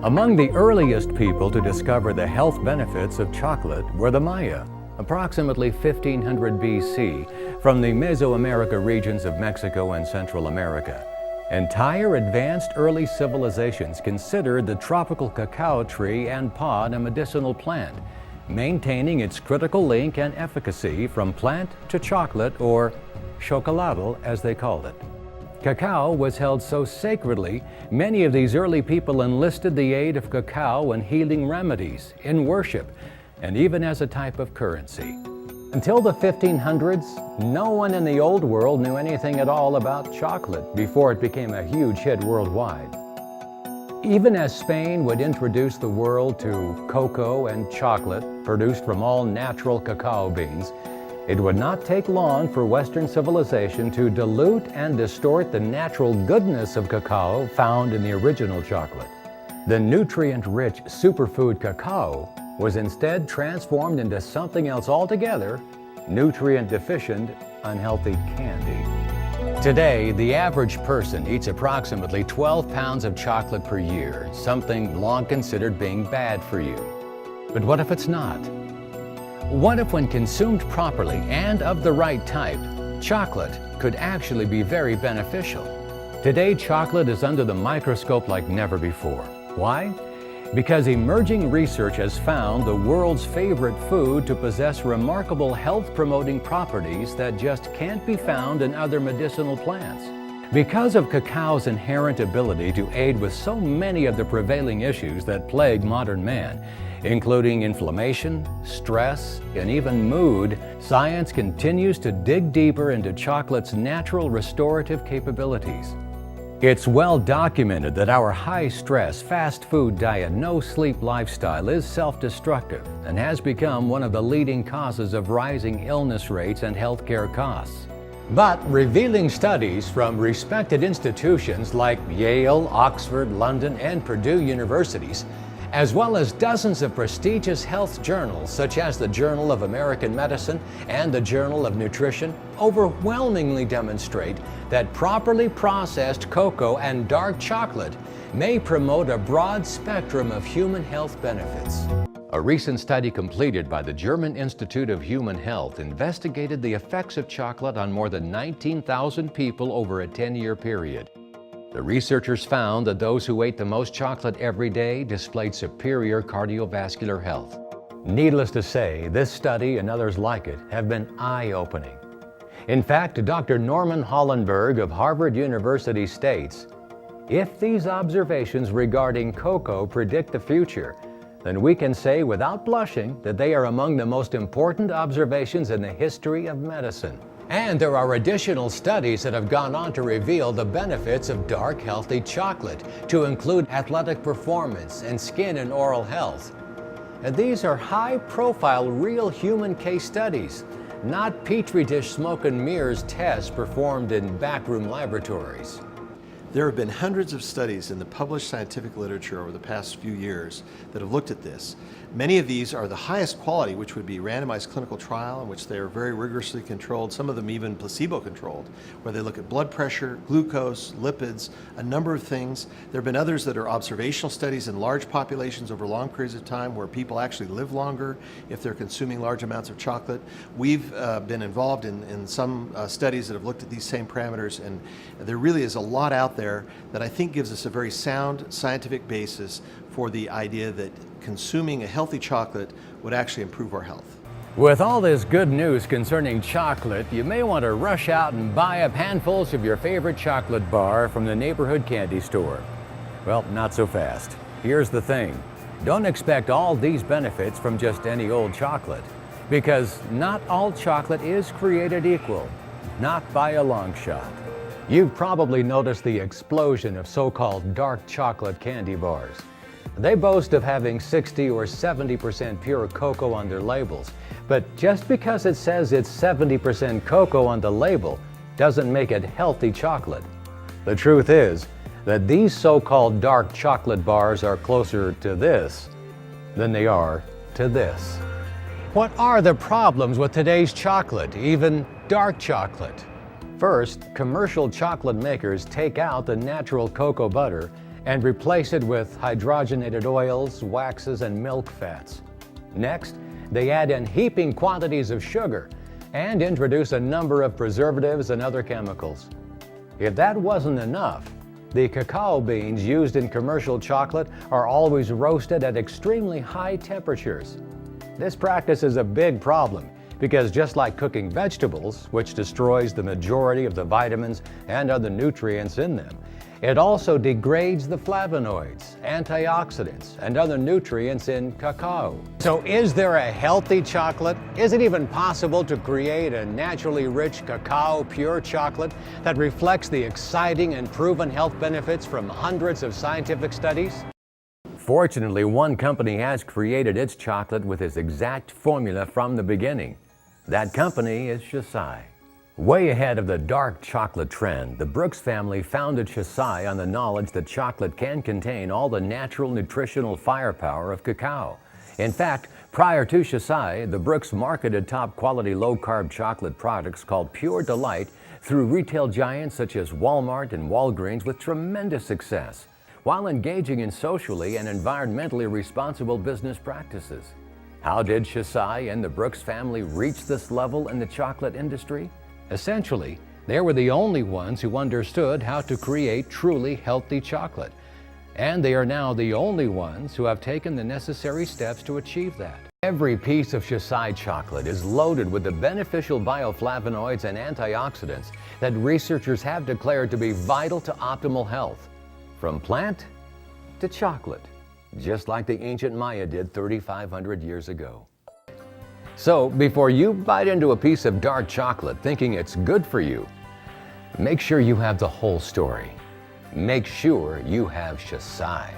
Among the earliest people to discover the health benefits of chocolate were the Maya, approximately 1500 BC, from the Mesoamerica regions of Mexico and Central America. Entire advanced early civilizations considered the tropical cacao tree and pod a medicinal plant, maintaining its critical link and efficacy from plant to chocolate, or chocolado as they called it. Cacao was held so sacredly, many of these early people enlisted the aid of cacao in healing remedies, in worship, and even as a type of currency. Until the 1500s, no one in the Old World knew anything at all about chocolate before it became a huge hit worldwide. Even as Spain would introduce the world to cocoa and chocolate produced from all natural cacao beans, it would not take long for Western civilization to dilute and distort the natural goodness of cacao found in the original chocolate. The nutrient-rich superfood cacao was instead transformed into something else altogether, nutrient-deficient, unhealthy candy. Today, the average person eats approximately 12 pounds of chocolate per year, something long considered being bad for you. But what if it's not? What if, when consumed properly and of the right type, chocolate could actually be very beneficial? Today, chocolate is under the microscope like never before. Why? Because emerging research has found the world's favorite food to possess remarkable health-promoting properties that just can't be found in other medicinal plants. Because of cacao's inherent ability to aid with so many of the prevailing issues that plague modern man, including inflammation, stress, and even mood, science continues to dig deeper into chocolate's natural restorative capabilities. It's well documented that our high-stress, fast food diet, no-sleep lifestyle is self-destructive and has become one of the leading causes of rising illness rates and healthcare costs. But revealing studies from respected institutions like Yale, Oxford, London, and Purdue universities, as well as dozens of prestigious health journals such as the Journal of American Medicine and the Journal of Nutrition, overwhelmingly demonstrate that properly processed cocoa and dark chocolate may promote a broad spectrum of human health benefits. A recent study completed by the German Institute of Human Health investigated the effects of chocolate on more than 19,000 people over a 10-year period. The researchers found that those who ate the most chocolate every day displayed superior cardiovascular health. Needless to say, this study and others like it have been eye-opening. In fact, Dr. Norman Hollenberg of Harvard University states, "If these observations regarding cocoa predict the future, then we can say without blushing that they are among the most important observations in the history of medicine." And there are additional studies that have gone on to reveal the benefits of dark, healthy chocolate, to include athletic performance and skin and oral health. And these are high-profile, real human case studies, not Petri dish smoke and mirrors tests performed in backroom laboratories. There have been hundreds of studies in the published scientific literature over the past few years that have looked at this. Many of these are the highest quality, which would be randomized clinical trial in which they are very rigorously controlled, some of them even placebo-controlled, where they look at blood pressure, glucose, lipids, a number of things. There have been others that are observational studies in large populations over long periods of time where people actually live longer if they're consuming large amounts of chocolate. We've been involved in some studies that have looked at these same parameters, and there really is a lot out there that I think gives us a very sound scientific basis for the idea that consuming a healthy chocolate would actually improve our health. With all this good news concerning chocolate, you may want to rush out and buy up handfuls of your favorite chocolate bar from the neighborhood candy store. Well, not so fast. Here's the thing. Don't expect all these benefits from just any old chocolate, because not all chocolate is created equal, not by a long shot. You've probably noticed the explosion of so-called dark chocolate candy bars. They boast of having 60 or 70% pure cocoa on their labels, but just because it says it's 70% cocoa on the label doesn't make it healthy chocolate. The truth is that these so-called dark chocolate bars are closer to this than they are to this. What are the problems with today's chocolate, even dark chocolate? First, commercial chocolate makers take out the natural cocoa butter and replace it with hydrogenated oils, waxes, and milk fats. Next, they add in heaping quantities of sugar and introduce a number of preservatives and other chemicals. If that wasn't enough, the cacao beans used in commercial chocolate are always roasted at extremely high temperatures. This practice is a big problem because just like cooking vegetables, which destroys the majority of the vitamins and other nutrients in them, it also degrades the flavonoids, antioxidants, and other nutrients in cacao. So is there a healthy chocolate? Is it even possible to create a naturally rich cacao pure chocolate that reflects the exciting and proven health benefits from hundreds of scientific studies? Fortunately, one company has created its chocolate with its exact formula from the beginning. That company is Shasai. Way ahead of the dark chocolate trend, the Brooks family founded Shasai on the knowledge that chocolate can contain all the natural nutritional firepower of cacao. In fact, prior to Shasai, the Brooks marketed top-quality low-carb chocolate products called Pure Delight through retail giants such as Walmart and Walgreens with tremendous success, while engaging in socially and environmentally responsible business practices. How did Shasai and the Brooks family reach this level in the chocolate industry? Essentially, they were the only ones who understood how to create truly healthy chocolate, and they are now the only ones who have taken the necessary steps to achieve that. Every piece of Shasai chocolate is loaded with the beneficial bioflavonoids and antioxidants that researchers have declared to be vital to optimal health, from plant to chocolate, just like the ancient Maya did 3,500 years ago. So, before you bite into a piece of dark chocolate thinking it's good for you, make sure you have the whole story. Make sure you have Shasai.